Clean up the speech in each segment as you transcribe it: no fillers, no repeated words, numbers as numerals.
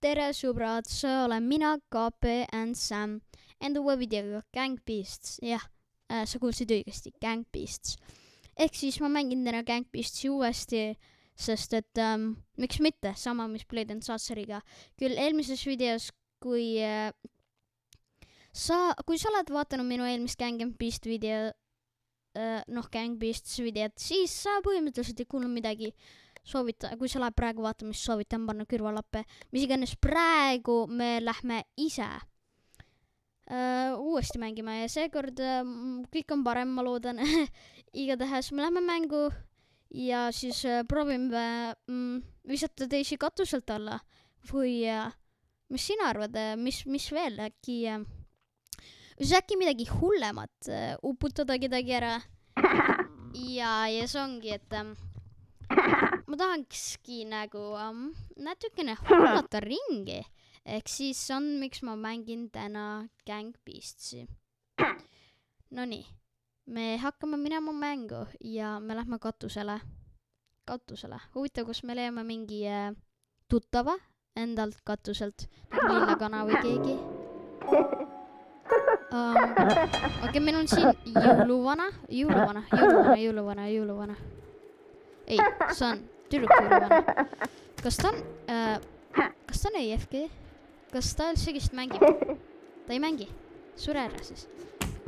tere sõbrad, olen mina, KP and Sam. Enda uue videoga Gang Beasts. Jah, sa kuulsid õigesti, Gang Beasts. Ehk siis ma mängin täna Gang Beastsi uuesti, sest et miks mitte, sama mis Blade and Sauceriga. Küll eelmises videos, kui sa oled vaadanud minu eelmist Gang Beast video, Gang Beasts videot, siis sa põhimõtteliselt ei kuulnud midagi. Kui sa lähed praegu vaatama, siis soovitan panna kõrvalappe. Mis iganes praegu me lähme ise uuesti mängima ja seekord kõik on parem, ma loodan. Igatahes me lähme mängu ja siis proovime visata teisi katuselt alla. Või mis sina arvad, mis veel äkki midagi hullemat, uputada kedagi ära. Ja see ongi, et ma tahanski nagu natukene hullata ringi. Ehk siis on, miks ma mängin täna Gang Beastsi. Nonii, me hakkame minema mängu ja me lähme katusele. Huvitav, kus me leiame mingi tuttava endalt katuselt. Nagu lillakana või keegi. Okei, meil on siin jõuluvana. Ei, see on tüdruk jõuluvana. Kas ta on EFG? Kas ta üldsegist mängib? Ta ei mängi. Sure ära siis.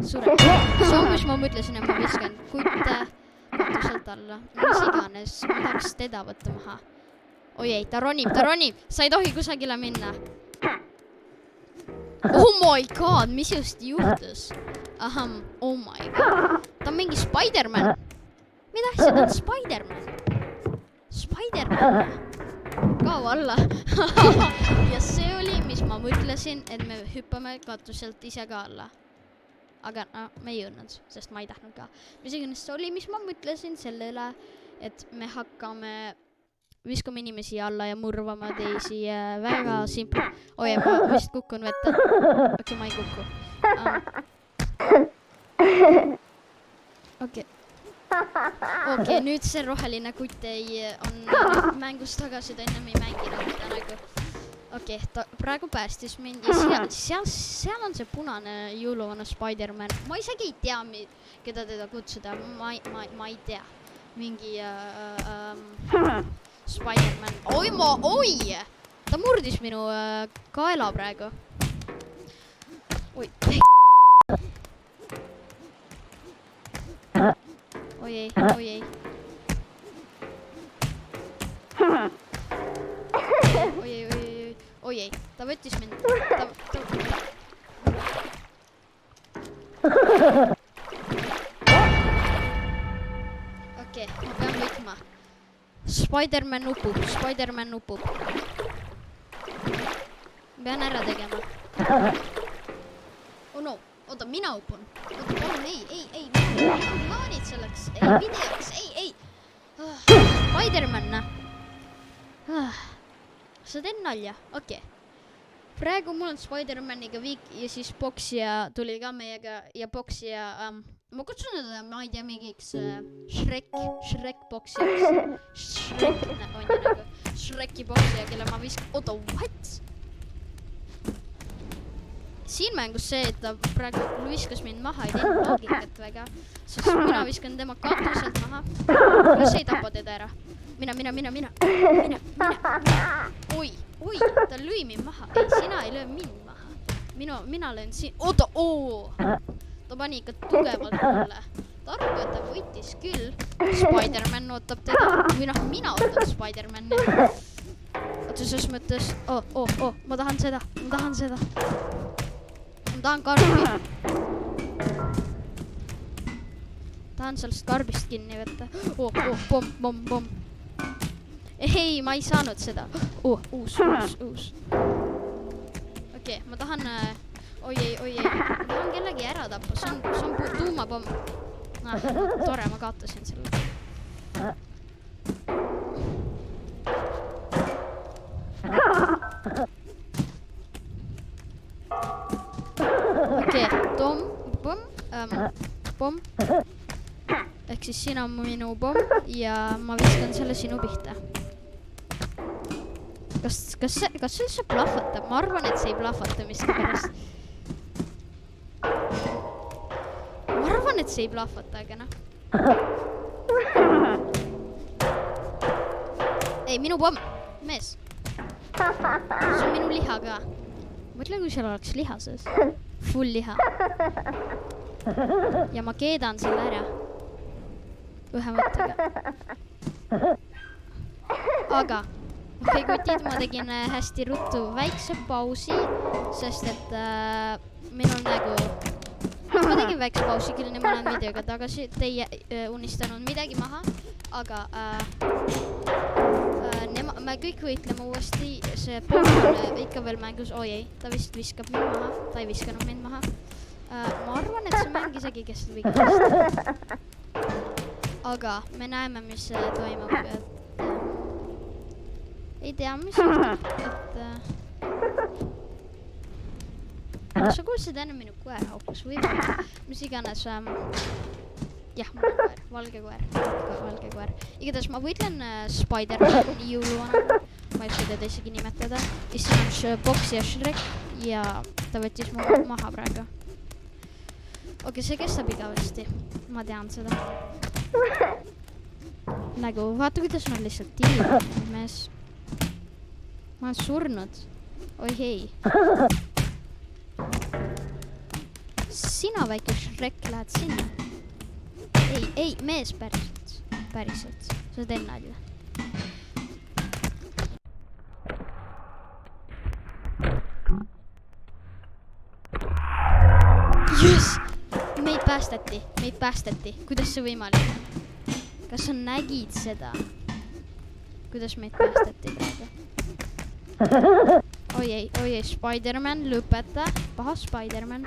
Sure. See on, mis ma mõtlesin, et ma viskan kutte katuselt alla. Mis iganes, ma tahaks teda võtta maha. Oi ei, ta ronib. Sa ei tohi kusagile minna. Oh my god, mis just juhtus? Oh my god. Ta on mingi Spider-Man. Mida asja, ta on Spider-Man. Kao alla. Ja see oli, mis ma mõtlesin, et me hüppame katuselt ise ka alla. Aga me ei jõudnud, sest ma ei tahtnud ka. Mis iganes see oli, mis ma mõtlesin selle üle, et me hakkame viskama inimesi alla ja murvama teisi väga simple. Oi, ma vist kukun vette. Okei, ma ei kuku. Okei, nüüd see roheline kutt on mängus tagasi, ta ennem ei mänginud nagu. Okei, ta praegu päästis mind ja seal on see punane jõuluvana Spider-Man. Ma isegi ei tea, keda teda kutsuda. Ma ei tea. Mingi Spider-Man. Oi! Ta murdis minu kaela praegu. Oi. Oi ei. Ta võttis mind. Okei, ma pean võtma. Spider-Man nupub. Pean ära tegema. Oh no, oota, mina upun. Oota, palun, ei. Plaanid selleks, videoks, ei. Spider-Man. Sa teed nalja, okei. Praegu mul on Spider-Maniga Viik ja siis Boksija tuli ka meiega ja Boksija, ma kutsun teda, ma ei tea, mingiks Shrek Boksijaks. Shreki Boksija, kelle ma viskan. Oota, what? Siin mängus see, et ta praegu viskas mind maha, ei teinud loogikat väga, sest mina viskan tema katuselt maha. Kas ei tapa teda ära? Mina. Oi, ta lõi mind maha. Ei, sina ei löö mind maha. Mina löön siin. Oota, ta pani ikka tugevalt mulle. Ta arvab, et ta võitis küll. Spider-Man ootab teda. Mina ootab Spider-Man'i. Oota, selles mõttes. Ma tahan seda. Ma tahan karbi. Tahan sellest karbist kinni võtta. Pomm. Ei, ma ei saanud seda. Uus. Okei, ma tahan... Oi ei. Ma tahan kellegi ära tappa. See on tuumapomm. Tore, ma kaotasin selle. Okei, pomm. Ehk siis sina on minu pomm ja ma viskan selle sinu pihta. kas see üldse plahvatab? Ma arvan, et see ei plahvata miskipärast. Ma arvan, et see ei plahvata, aga noh. Ei, minu pomm, mees. See on minu liha ka. Mõtle, kui seal oleks liha sees. Full liha. Ja ma keedan selle ära. Ühe mõttega. Aga, kutid, ma tegin hästi ruttu väikse pausi, sest et minul nagu... Ma tegin väikse pausi, küll nii ma olen videoga tagasi. Teie unistanud midagi maha, aga me kõik võitleme uuesti. See pool on ikka veel mängus. Oi ei, ta vist viskab mind maha. Ta ei viskanud mind maha. Ma arvan, et see mäng isegi kestab vigast. Aga me näeme, mis toimub. Ei tea, mis juhtub. Sa kuulsid enne minu koer haukus võib-olla. Mis iganes... Jah, minu koer. Valge koer. Igatahes ma võitlen Spider-Man jõuluvana. Ma ei saa teda isegi nimetada. Issan on Box ja Shrek. Ja ta võttis mu maha praegu. Okei, see kestab igavesti. Ma tean seda. Nagu, vaata kuidas nad lihtsalt tiivad, mees. Ma olen surnud. Oi hei. Sina väike Shrek lähed sinna. Ei, mees päriselt. Sa teed nalja. Yes! Meid päästeti. Kuidas see võimalik on? Kas sa nägid seda? Kuidas meid päästeti praegu? Oi ei, Spider-Man, lõpeta. Paha Spider-Man.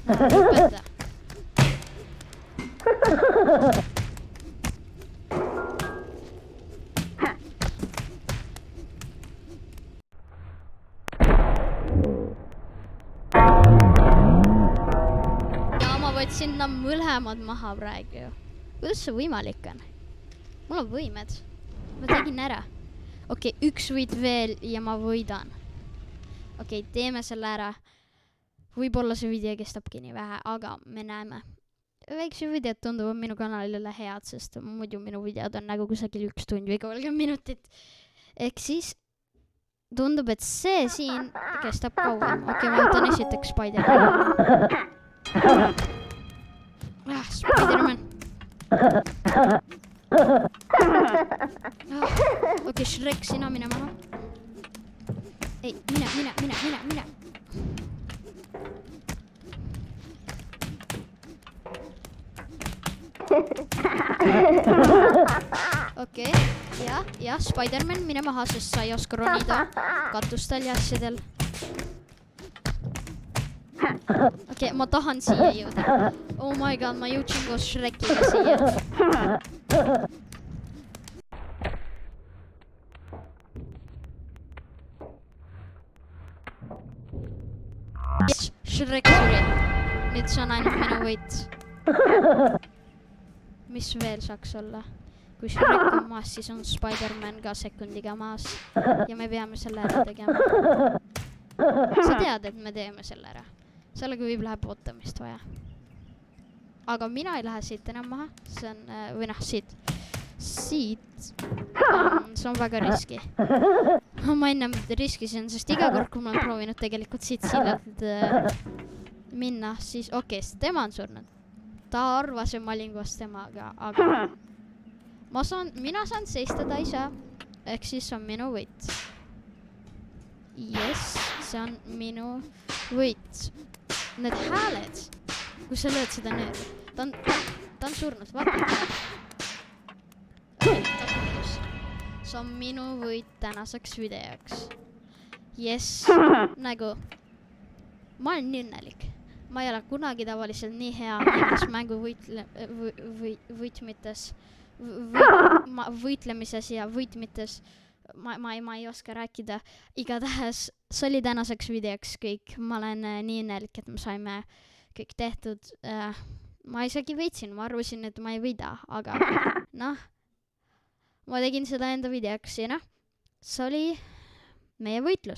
Lõpeta. Ja ma võtsin nad mõlemad maha praegu. Kuidas see võimalik on? Mul on võimed. Ma tegin ära. Okei, üks võid veel ja ma võidan. Okei, teeme selle ära. Võib-olla see video kestabki nii vähe, aga me näeme. Väikse videod tunduvad minu kanalile head, sest muidu minu videod on nagu kusagil 1 tund või 30 minutit. Ehk siis tundub, et see siin kestab kauem. Okei, ma võtan esiteks Spider-Man. Spider-Man. Okei, Shrek, sina mine maha. Ei, mine. Okei, ja Spider-Man, mine maha, sest sa ei oska ronida katustel ja asjadel. Okei, ma tahan siia jõuda. Oh my god, ma jõudsin koos Shrekiga siia. Shrek suri. Nüüd see on ainult minu võit. Mis veel saaks olla? Kui Shrek on maas, siis on Spider-Man ka sekundiga maas. Ja me peame selle ära tegema. Sa tead, et me teeme selle ära. Sellega võib läheb ootamist vaja. Aga mina ei lähe siit enam maha. See on, või noh, siit. See on väga riski. Ma ennem riskisin, sest iga kord, kui ma olen proovinud tegelikult siit sillalt minna, siis okei, tema on surnud. Ta arvas, et ma olin koos temaga, aga mina saan seista, ta ei saa. Ehk siis on minu võit. Yes, see on minu võit. Need hääled, kui sa lööd seda nüüd, ta on surnud, vaata. See on minu võit tänaseks videoks. Yes, nagu, ma olen nii õnnelik. Ma ei ole kunagi tavaliselt nii hea nendes mängu võitlemises ja võitmites. Ma ei oska rääkida. Igatahes, see oli tänaseks videoks kõik. Ma olen nii õnnelik, et me saime kõik tehtud. Ma isegi võitsin, ma arvasin, et ma ei võida, aga noh. Ma tegin seda enda videoks ja noh, see oli meie võitlus.